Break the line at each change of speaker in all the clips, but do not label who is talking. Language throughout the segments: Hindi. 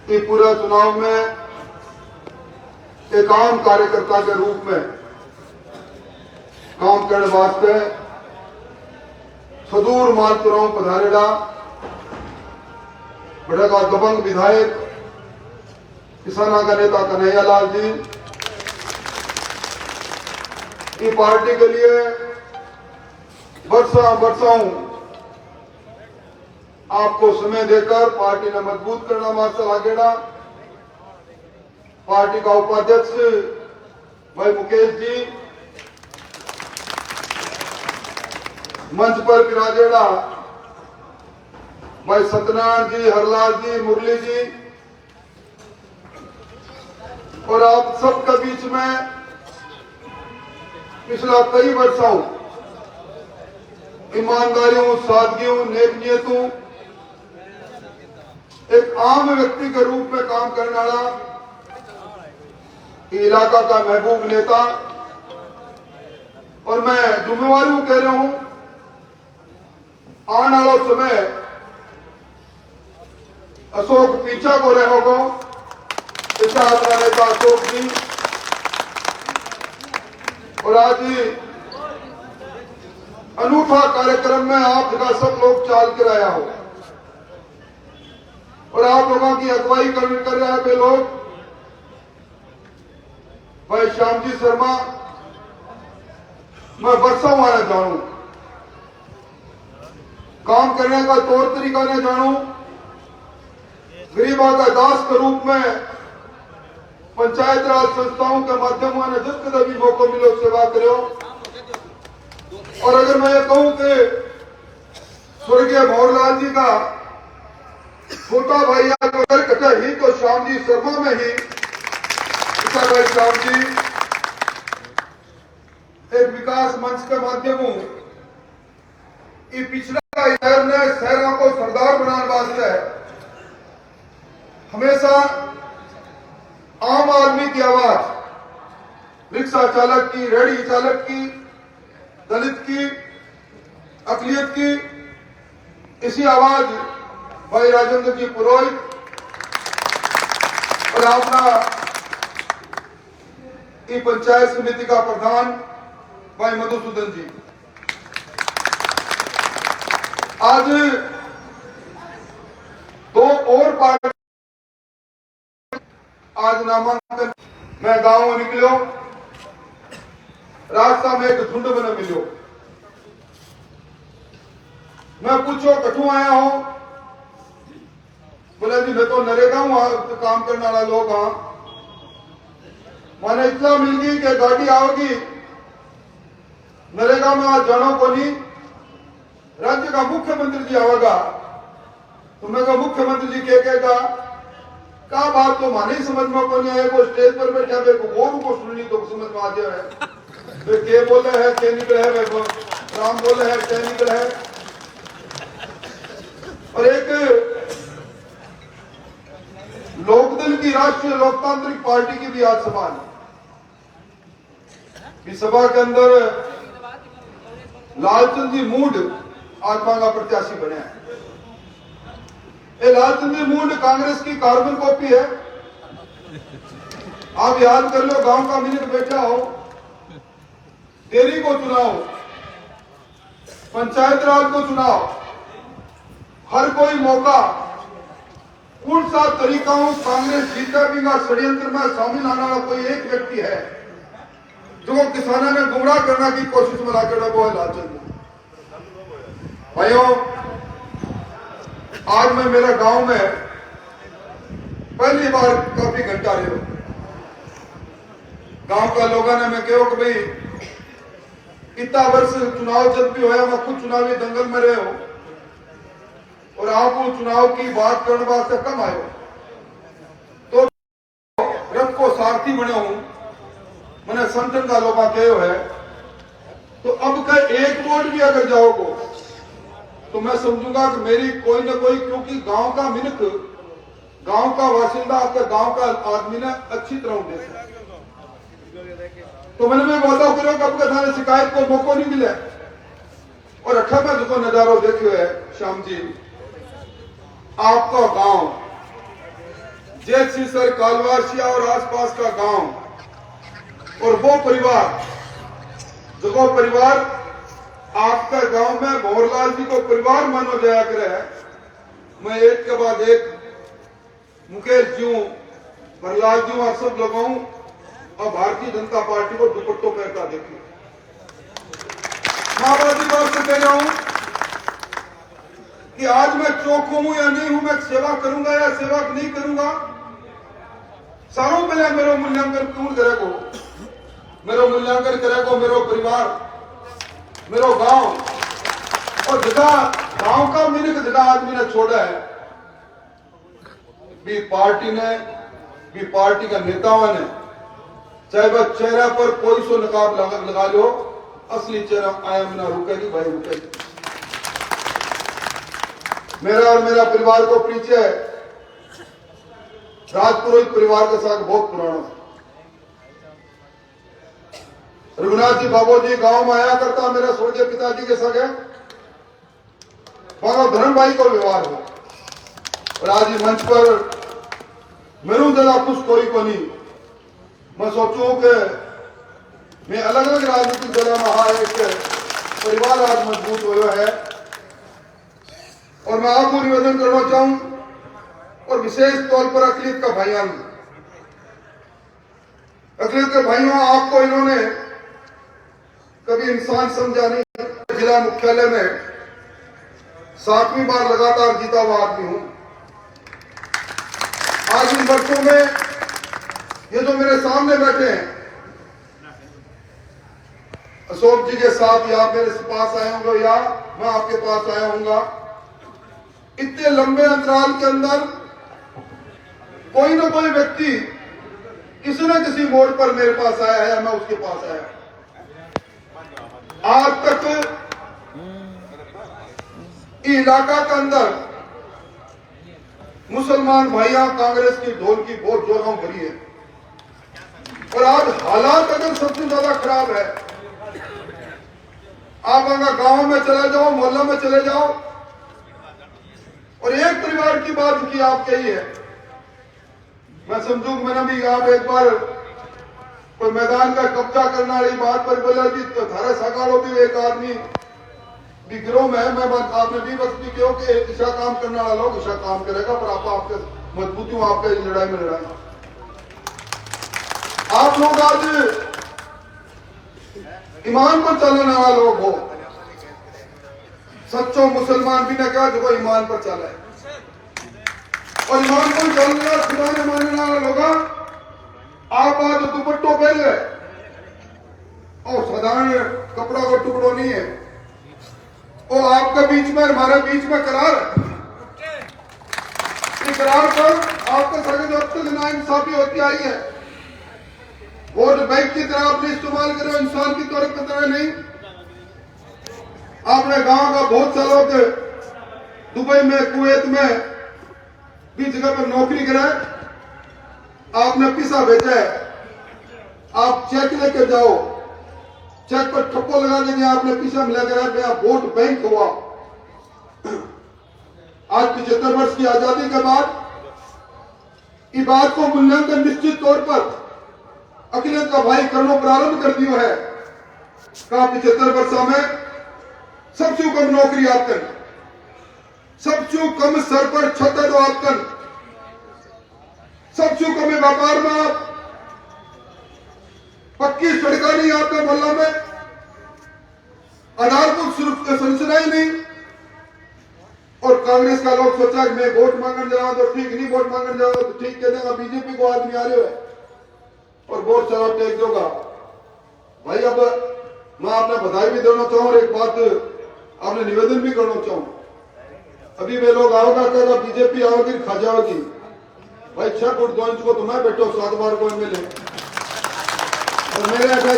कि पूरा चुनाव में एक आम कार्यकर्ता के रूप में काम करने वास्ते सदूर मालपुराव पधारेड़ा बड़ेगा दबंग विधायक किसाना का नेता कन्हैयालाल जी की पार्टी के लिए वर्षों आपको समय देकर पार्टी ने मजबूत करना मार्शल आगेड़ा, पार्टी का उपाध्यक्ष भाई मुकेश जी, मंच पर विराजेड़ा भाई सत्यनारायण जी, हरलाल जी, मुरली जी, और आप सबके बीच में पिछला कई वर्षों ईमानदारियों, सादगियों, नेकनियतों एक आम व्यक्ति के रूप में काम करने वाला इलाका का महबूब नेता, और मैं जिम्मेवारी कह रहा हूं आने वाला समय अशोक पीछा को रहेगा, ऐसा अपना नेता अशोक जी, और आज अनूठा कार्यक्रम में आप जगह सब लोग चाल कर आया हो और आप लोगों की अगुवाई कर रहे हैं वे लोग भाई श्याम जी शर्मा, मैं वर्षों आना जानू, काम करने का तौर तरीका न जानू, गरीबों का दास के रूप में पंचायत राज संस्थाओं के माध्यम से जिस कदम भी मौका मिलो सेवा करो। और अगर मैं ये कहूं कि स्वर्गीय भंवरलाल जी का छोटा भाई अगर कटा ही तो श्याम जी शर्मा में ही भाई श्याम जी एक विकास मंच के माध्यमों ये पिछड़ा शहर ने शहरों को सरदार बनाने वास्ते हमेशा आम आदमी की आवाज, रिक्शा चालक की, रेहड़ी चालक की, दलित की, अकलियत की, इसी आवाज भाई राजेंद्र जी पुरोहित और अपना ये पंचायत समिति का प्रधान भाई मधुसूदन जी, आज दो और पार्टी आज नामांकन मैं गांव निकलो, रास्ता में एक झुंड बना मिलो, मैं पूछो कठू आया हूं, बोला जी मैं तो नरेगा हूं, तो काम करने वाला लोग हाँ, मैंने इतना मिल गई कि गाड़ी आओगी नरेगा में आज जानो को नहीं, राज्य का मुख्यमंत्री जी आवेगा, तो मैं कहा मुख्यमंत्री जी क्या कहेगा, का बात तो माने समझ में को नहीं आए, वो स्टेज पर बैठा मेरे को और को सुननी तो समझ में आ जाए वे के बोले है क्या निकले है, राम बोले है क्या निकले है। और एक लोकदल की राष्ट्रीय लोकतांत्रिक पार्टी की भी आज सभा है, इस सभा के अंदर लालचंद जी मूड आत्मा का प्रत्याशी बने हैं। ये लालचंद जी मूड कांग्रेस की कार्बन कॉपी है, आप याद कर लो, गांव का मिनट बैठा हो, डेयरी को चुनाव, पंचायत राज को चुनाव, हर कोई मौका, कौन सा तरीका हो कांग्रेस जीता भी का षड्यंत्र में शामिल आने वाला कोई एक व्यक्ति है जो किसानों ने गुमराह करने की कोशिश में लाकर वो है लालचंद। भाइयों आज मैं मेरा गांव में पहली बार काफी घंटा रहे हो, गांव का लोगों ने मैं कहो कि भाई इतना वर्ष चुनाव जब भी होया मैं खुद चुनावी दंगल में रहे हो और आप वो चुनाव की बात करने वास्ते कम आयो, तो रथ को सारथी बने हूं, मैंने संतन का लोग कहो है, तो अब का एक वोट भी अगर जाओगे तो मैं समझूंगा कि मेरी कोई ना कोई, क्योंकि गांव का मिनक, गांव का बाशिंदा, आपका गांव का आदमी ने अच्छी तरह देखा, तो मैंने मैं वादा करो कि अब थाने शिकायत को मौका नहीं मिले। और अठा में जो नजारो देखियो है श्याम जी, आपका गांव जेठसीसर, कालवासिया और आसपास का गांव और वो परिवार आपका गांव में भंवरलाल जी को परिवार मानो जाया करे है। मैं एक के बाद एक मुकेश जी, प्रहलाद जी और सब लगाऊं और भारतीय जनता पार्टी को दुपट्टों पहनता देखूं। माओवादी बात से कह रहा हूं कि आज मैं चौक हूं या नहीं हूं, मैं सेवा करूंगा या सेवा नहीं करूंगा, सारों पहले मेरा मूल्यांकन कौन करेगो? मेरो मूल्यांकन करेगो मेरो परिवार, मेरो गांव और जगह गांव का मिनट जगह आदमी ने छोड़ा है। भी पार्टी का नेताओं ने चाहे वह चेहरा पर कोई सो नकाब लगा लो, असली चेहरा आयाम ना रुकेगी भाई, रुकेगी। मेरा और मेरा परिवार को पीछे राजपुरोहित परिवार के साथ बहुत पुराना है। रघुनाथ जी बाबू जी गांव में आया करता, मेरे स्वर्गीय पिताजी के सगे मानो धर्म भाई को व्यवहार हो। और आज मंच पर मेरू जरा कुछ कोई को नहीं, मैं सोचूं कि मैं अलग अलग राजनीतिक दलों में हाँ एक परिवार आज मजबूत हुआ है। और मैं आपको निवेदन करना चाहूं और विशेष तौर पर अखिलेश का भाइयों, आपको इन्होंने कभी इंसान समझा नहीं। जिला मुख्यालय में 7वीं बार लगातार जीता हुआ आदमी हूं। आज इन वर्षों में ये जो मेरे सामने बैठे हैं, अशोक जी के साथ या मेरे पास आए होंगे या मैं आपके पास आया हूंगा, इतने लंबे अंतराल के अंदर कोई ना कोई व्यक्ति किसी न किसी मोड़ पर मेरे पास आया है या मैं उसके पास आया। आज तक इलाका के अंदर मुसलमान भाइयों कांग्रेस की ढोल की बहुत जोरों भरी है। और आज हालात अगर सबसे ज्यादा खराब है, आप अगर गांव में चले जाओ, मोहल्ला में चले जाओ और एक परिवार की बात की आप कही है, मैं समझू मैंने भी आप एक बार कोई मैदान का कब्जा करने वाली बात पर बोला जी तो धारा सकालो भी एक आदमी भी गिरोह में है। मैं आपने भी बस भी कहो कि ईशा काम करने वाला लोग ईशा काम करेगा, पर आपके मजबूती आपके लड़ाई में लड़ाई। आप लोग आज ईमान पर चलने वाला लोग हो, सच्चो मुसलमान भी ने कहा जो ईमान पर चला है और ईमान पर चलने वाला खुदा ने मानने वाला लोग आप आज दुपट्टों पहन गए और साधारण कपड़ा को टुकड़ो नहीं है, और आपके बीच में हमारे बीच में करार है। करार पर आपके साथ जो अब तक नाइंसाफी होती आई है, वोट बैंक की तरह आपने इस्तेमाल करो, इंसान की तरह नहीं। आपने गांव का बहुत सालों के दुबई में, कुवैत में भी जगह पर नौकरी कराए, आपने पैसा भेजा है, आप चेक लेके जाओ, चेक पर ठप्पो लगा देंगे, आपने पैसा मिला करा, वोट बैंक हुआ। आज 75 वर्ष की आजादी के बाद इस बात को मूल्यांकन निश्चित तौर पर अखिलेश का भाई करना प्रारंभ कर दिया है। कहा 75 वर्षों में सबसे कम नौकरी आपकन, सबसे कम सर पर छत दो आपकन, सबसे कम व्यापार में आप पक्की सड़का नहीं आपके मोहल्ला में, आधारभूत संरचना ही नहीं। और कांग्रेस का लोग सोचा कि मैं वोट मांगने जाऊं तो ठीक नहीं, वोट मांगने जाऊं तो ठीक कह देगा, बीजेपी को आदमी आ रहे हो और वोट चला टेक दोगा भाई। अब मैं आपने बधाई भी देना चाहूं और एक बात आपने निवेदन भी करना चाहूं। अभी वे लोग आओगा कहेगा बीजेपी आओगी खा जाओगी भाई, 6 फुट 2 इंच को तो मैं बैठो 7 बार को एमएलए, और मेरे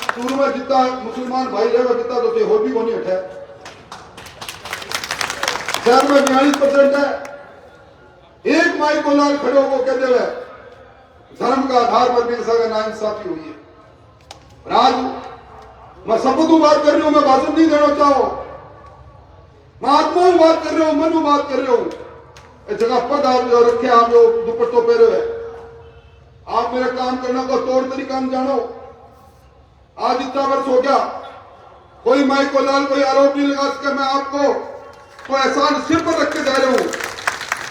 शुरू में जितना मुसलमान भाई रहेगा जितना तो हो भी को नहीं हटा। शहर में 42% है। एक माई को लाल खड़े को कहते हुए धर्म का आधार पर भी सगा नाइंसाफी हुई है। आज मैं सबको बात कर रही हूं, मैं भाषण नहीं देना चाहूं, मैं आत्मा बात कर रहा हूं, मन बात कर रहा हूं। इस जगह पद आप जो रखे, आप जो दुपट्टो पहरे हुए, आप मेरे काम करने को तौर तरीका हम जानो। आज इतना वर्ष हो गया, कोई माई को लाल कोई आरोप नहीं लगा सके। मैं आपको तो एहसान सिर पर रख के जा रहा हूं।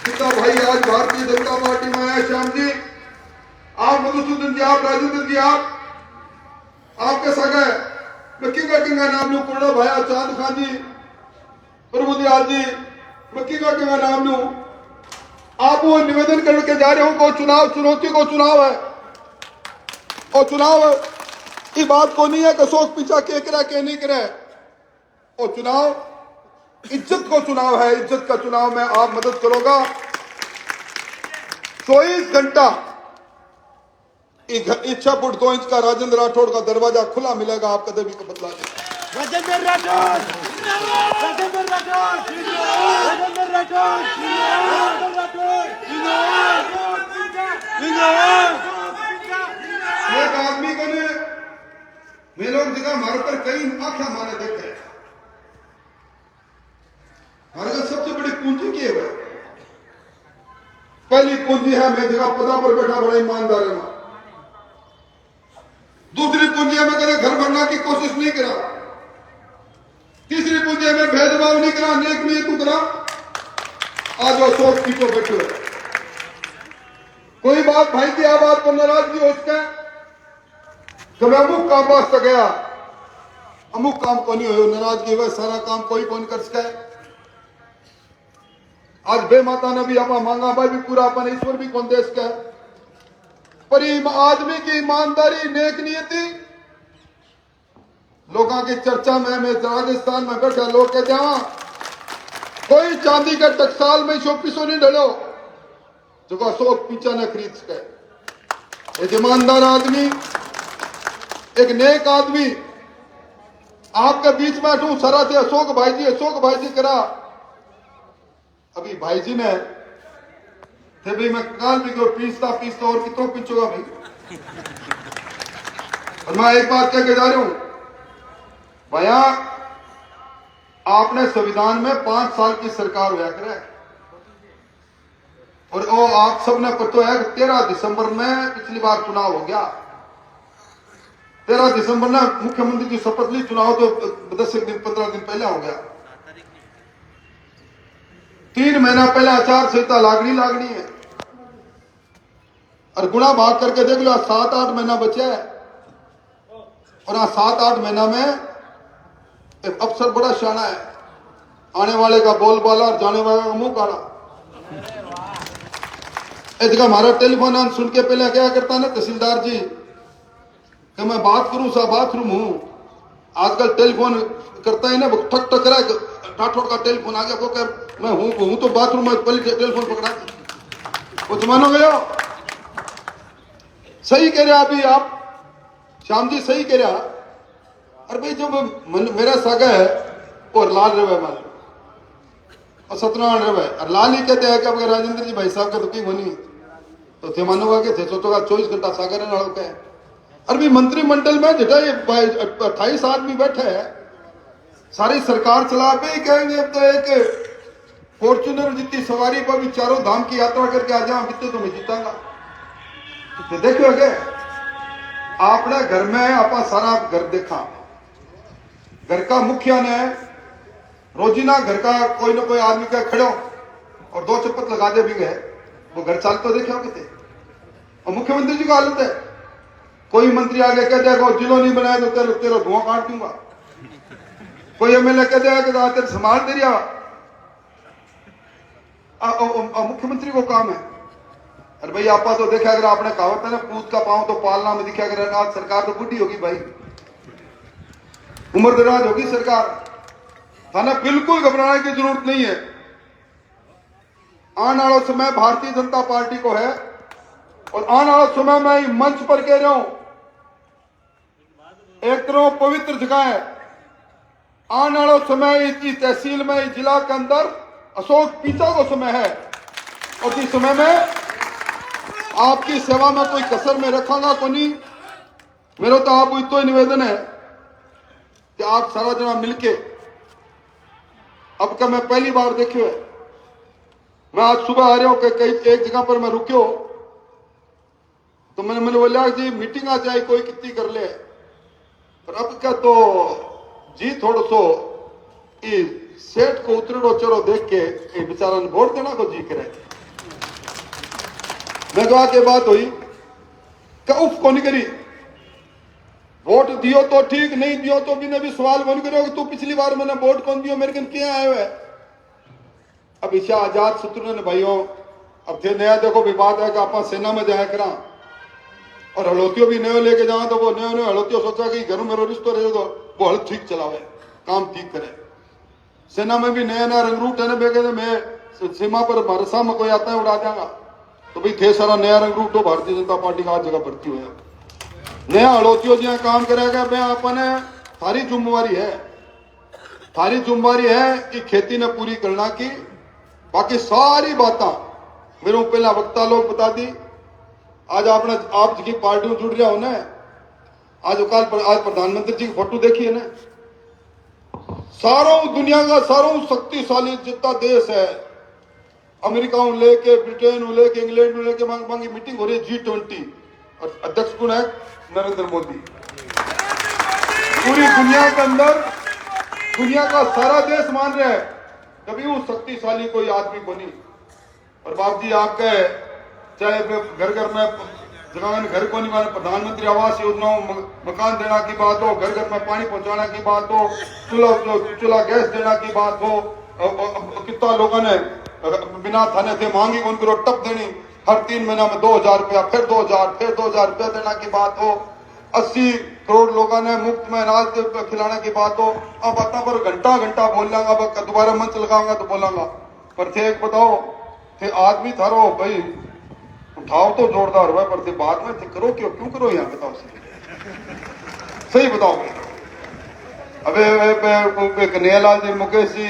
पिता भाई आज भारतीय जनता पार्टी में आए, श्याम जी, आप मधुसूदन जी, आप राजेंद्र जी, आपके सगे मैं किंगा किंगा नाम लू, कुरड़ा भाया, चांद खान जी, प्रभु दयाल जी, मैं किंगा किंगा नाम लू। आप वो निवेदन करके जा रहे हो को चुनाव चुनौती को चुनाव है, और चुनाव ये बात को नहीं है कि शोक पीछा के करे के नहीं करे। और चुनाव इज्जत को चुनाव है, इज्जत का चुनाव में आप मदद करोगा। 24 घंटा 6 फुट 2 इंच का राजेंद्र राठौड़ का दरवाजा खुला मिलेगा, आप कदम भी बदला नहीं।
राजेंद्र राठौड़, राजेंद्र राठौड़, राजेंद्र राठौड़,
एक आदमी को ने मैं लोग जगह हमारे पर कई आंखें हमारे देखे, हमारे का सबसे बड़ी पूंजी की है। पहली पूंजी है मैं जगह पदा पर बैठा बड़ा ईमानदार है। दूसरी पूंजी है मैं कदे घर बनना की कोशिश नहीं करा। तीसरी पूंजी है मैं भेदभाव नहीं करा, नेक नहीं तू करा। आज वो शोक पीछे बैठे हो, कोई बात भाई की आवाज पर नाराजगी हो सके तो मैं अमुक काम वास्ते गया, अमुक काम को नहीं हो, नाराजगी हुए सारा काम कोई कौन कर सके। आज बेमाता ने भी आप मांगा भाई भी पूरा अपन ईश्वर भी कौन दे सके। पर आदमी की ईमानदारी, नेक नियति, लोगों की चर्चा में मैं राजस्थान में बैठा लोग कहते हैं कोई चांदी का टकसाल में शोपीसो नहीं डलो जो अशोक पीछा ने खरीद सके। एक ईमानदार आदमी, एक नेक आदमी आपके बीच में बैठू सरा थे अशोक भाई जी करा। अभी भाई जी ने थे भाई मैं काल भी क्यों पीसता और कितों पीछूंगा भाई। और मैं एक बात कह के जा रहा हूं भैया, आपने संविधान में 5 साल की सरकार हुआ करे, और वो आप सबने पता है कि 13 दिसंबर में पिछली बार चुनाव हो गया। 13 दिसंबर ने मुख्यमंत्री की शपथ ली, चुनाव तो 10 दिन 15 दिन पहले हो गया। 3 महीना पहले आचार संहिता लागनी है, और गुणा भाग करके देख लो 7-8 महीना बचा है। और 7-8 महीना में एक अफसर बड़ा शाना है, आने वाले का बोलबाला और जाने वाले का मुंह काला। जगह हमारा टेलीफोन आन सुन के पहले क्या करता ना तहसीलदार जी कि मैं बात करूं सा बाथरूम हूं। आजकल टेलीफोन करता है ना ठक ठक रहा है, राठौड़ का टेलीफोन आ गया वो कह मैं हूं तो बाथरूम में पहले टेलीफोन पकड़ा वो जमानो गया। सही कह रहे अभी आप श्याम जी, सही कह रहा। अरे भाई जो मेरा सगा है और लाल रवे मान और सत्यनारायण रवे, और लाल ही कहते हैं कि अगर राजेंद्र जी भाई साहब का तो की बनी तो थे मानोगा के थे सोचोगा 24 घंटा सागर है। अरे मंत्रिमंडल में जिटा ये 28 आदमी बैठे हैं, सारी सरकार चला पे ही कहेंगे अब तो एक फॉर्चुनर जितनी सवारी पर भी चारों धाम की यात्रा करके आ जाऊं कितने तो मैं जीतांगा। तो देखो क्या आपने घर में आपा सारा घर देखा, घर का मुखिया ने रोजीना घर का कोई ना कोई आदमी का खड़ो और 2 चप्पत लगा दे भी गए, वो घर चाल तो देखे होते। और मुख्यमंत्री जी का हालत है, कोई मंत्री आगे कह देगा जिलो नहीं बनाया तो तेरा धुआं काट दूंगा, कोई एमएलए कह देगा कि तेरे संभाल दे रहा। मुख्यमंत्री को काम है। अरे भाई आपा तो देखा अगर आपने कहावत है ना पूत का पांव तो पालना में दिखा अगर आज सरकार तो बुढ़ी होगी भाई, उम्र दराज होगी सरकार, थाना बिल्कुल घबराने की जरूरत नहीं है। आने वाला समय भारतीय जनता पार्टी को है, और आने वाला समय मैं मंच पर कह रहा हूं एक तरह पवित्र जगह है। आने वाला समय इसकी तहसील में जिला के अंदर अशोक पीछा को समय है, और इस समय में आपकी सेवा में कोई कसर में रखांगा को नहीं। मेरा तो आप इतना निवेदन है कि आप सारा जना मिलके, अब का मैं पहली बार देखियो है मैं आज सुबह आ रहा हूं कि कई एक जगह पर मैं रुक्यो तो मैंने बोला जी मीटिंग आ जाए कोई कितनी कर ले, पर अब क्या तो जी थोड़ा सो सेठ को उतरड़ो चढ़ो देख के बेचारा ने वोट देना को जी करे। मैं तो आके बात हुई क्या उफ को नहीं करी, वोट दियो तो ठीक, नहीं दियो तो भी सवाल कौन करो कि तू पिछली बार मैंने वोट कौन दियो मेरे कन क्या आयो है। अब ईशा आजाद शत्रु ने भाइयों अब थे नया देखो विवाद है कि आप सेना में जाया करा और हड़ोतियों भी नयो लेके जाओ तो वो नयो हड़ोतियों सोचा कि घरों मेरा रिश्तो रहे तो वो हल ठीक चलावे काम ठीक करे। सेना में भी नया नया रंगरूट है ना बेगे मैं सीमा पर भरसा में कोई आता है उड़ा जाऊंगा तो भाई थे सारा नया रंगरूट तो भारतीय जनता पार्टी का आज जगह भर्ती हुआ नया हड़ोतियों जो काम करेगा मैं अपने थारी जिम्मेवारी है कि खेती ने पूरी करना की, बाकी सारी बातें मेरे पहला वक्ता लोग बता दी। आज आपने आप जी पार्टी में जुड़ रहा हो ना, आज प्रधानमंत्री जी की फोटो देखी है ना, सारों दुनिया का सारों शक्तिशाली जितना देश है अमेरिका लेके ब्रिटेन लेके इंग्लैंड लेके मांगी मीटिंग हो रही है G20 और अध्यक्ष कौन है नरेंद्र मोदी। पूरी दुनिया के अंदर दुनिया का सारा देश मान रहा है कभी वो शक्तिशाली कोई आदमी बनी। और बाप जी आपके चाहे घर घर में जगह घर को नहीं माने प्रधानमंत्री आवास योजना मकान देना की बात हो, घर घर में पानी पहुंचाने की बात हो, चूल्हा गैस देना की बात हो, कितना लोगों ने बिना थाने थे मांगी उनको टप देनी, हर 3 महीना में 2000 रुपया फिर 2000 रुपया देना की बात हो, 80 करोड़ लोगों ने मुफ्त में अनाज खिलाने की बात हो। अब बता पर घंटा बोलांगा दोबारा मंच लगाऊंगा तो बोलांगा, पर थे एक बताओ थे आदमी थारो भाई उठाओ तो जोरदार हुआ पर थे बाद में थे करो क्यों करो यहाँ बताओ सही बताओ। अबे कन्हैयालाल जी मुकेश जी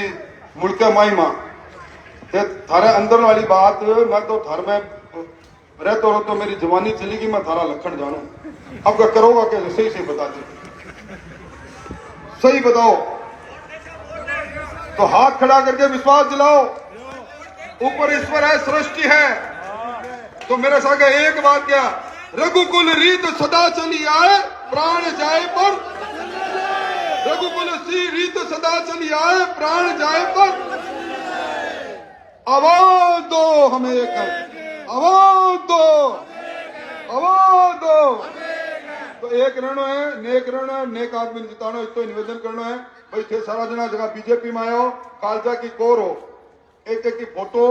मुड़के माई माँ थारे अंदर वाली बात मैं तो थार में रहते हो तो मेरी जवानी चली गई मैं थारा लखन जानू। अब क्या करोगा कैसे सही बता दो, सही बताओ तो हाथ खड़ा करके विश्वास दिलाओ ऊपर ईश्वर है सृष्टि है। तो मेरे साथ एक बात क्या रघुकुल रीत सदा चली आए प्राण जाए पर, रघुकुल सी रीत सदा चली आए प्राण जाए पर, आवाज दो हमें एक आवाज दो। तो एक रहना है नेक आदमी जिताना इसको निवेदन करना है भाई थे सारा जना जगह बीजेपी में आयो कालजा की कोर हो एक की फोटो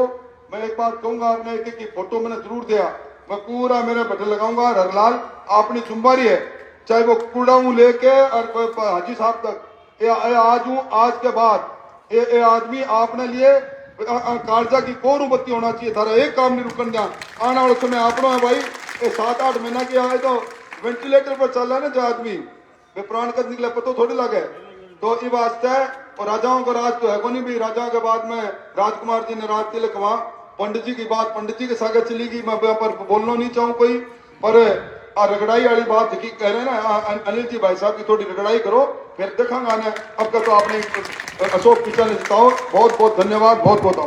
मैं एक बात कहूंगा आपने एक की फोटो मैंने जरूर दिया मैं पूरा मेरे बटन लगाऊंगा हरलाल अपनी जुम्मेवारी है चाहे वो कूड़ाऊ लेके और हाजी साहब तक आज के बाद ये आदमी आपने लिए कालजा की कोर बत्ती होना चाहिए थारा एक काम नहीं रुकन दिया आने वाले समय आपनो है भाई ये 7-8 महीना की आए तो वेंटिलेटर पर चल रहा है ना जो आदमी वे प्राण कद निकले पतो थोड़ी लगे। तो ये वास्ते और राजाओं का राज तो है को नहीं भी राजाओं के बाद में राजकुमार जी ने राज तिलक वहां पंडित जी की बात पंडित जी के सागे चली गई मैं पर बोलना नहीं चाहूँ कोई पर रगड़ाई वाली बात की कह रहे ना अनिल जी भाई साहब की थोड़ी रगड़ाई करो फिर देखेंगे आने अब का तो आपने अशोक पिता ने जिताओ। बहुत बहुत धन्यवाद बहुत बहुत